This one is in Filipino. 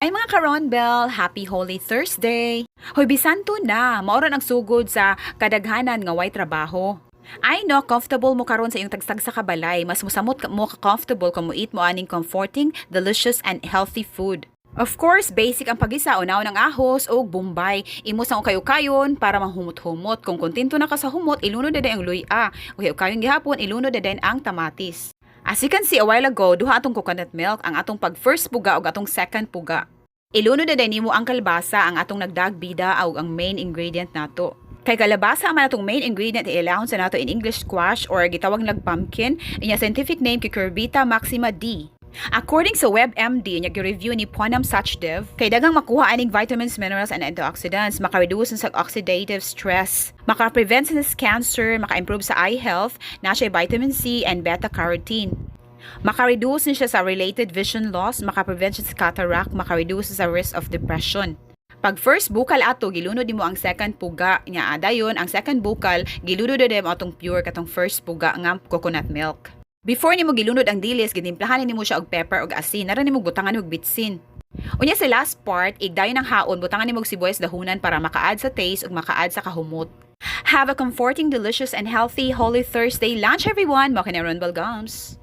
Ay mga ka-Ronbel, happy Holy Thursday! Hoy bisanto na, maoron ang sugod sa kadaghanan nga way trabaho. I know comfortable mo karon sa iyong tagsag sa kabalay, mas musamot mo ka-comfortable kung mo eat mo aning comforting, delicious, and healthy food. Of course, basic ang pagisa, unaw ng ahos o bombay. Imo sa kayo-kayon para manghumot-humot. Kung kontento na ka sa humot, ilunod na din ang luya. O kayo-kayon gihapon, ilunod na din ang tamatis. As you can see a while ago, duha atong coconut milk, ang atong pag first puga o atong second puga. Ilunod na din nimo ang kalabasa, ang atong nagdagbida o ang main ingredient nato. Kay kalabasa man atong main ingredient i-allowance sa nato in English squash or gitawag nag pumpkin, inya scientific name Cucurbita maxima D. According sa WebMD, nag-review ni Ponam Sachdev, kay dagang makuha aning vitamins, minerals, and antioxidants, maka-reduce sa oxidative stress, maka-prevent sa cancer, maka-improve sa eye health, na siya vitamin C and beta-carotene. Maka-reduce siya sa related vision loss, maka-prevent siya sa cataract, maka-reduce sa risk of depression. Pag first bukal ato, gilunod mo ang second puga nga dayon ang second bukal, gilunod mo atong pure katong first puga nga coconut milk. Before nimo gilunod ang dilis, gitimplahan nimo siya og pepper og asin, nara nimo butangan og bitsin. Unya sa last part, igdayon ng haon, butangan nimo og sibuyas dahunan para maka-add sa taste ug maka-add sa kahumot. Have a comforting, delicious, and healthy Holy Thursday lunch, everyone. Mo kini Ronbel Gums.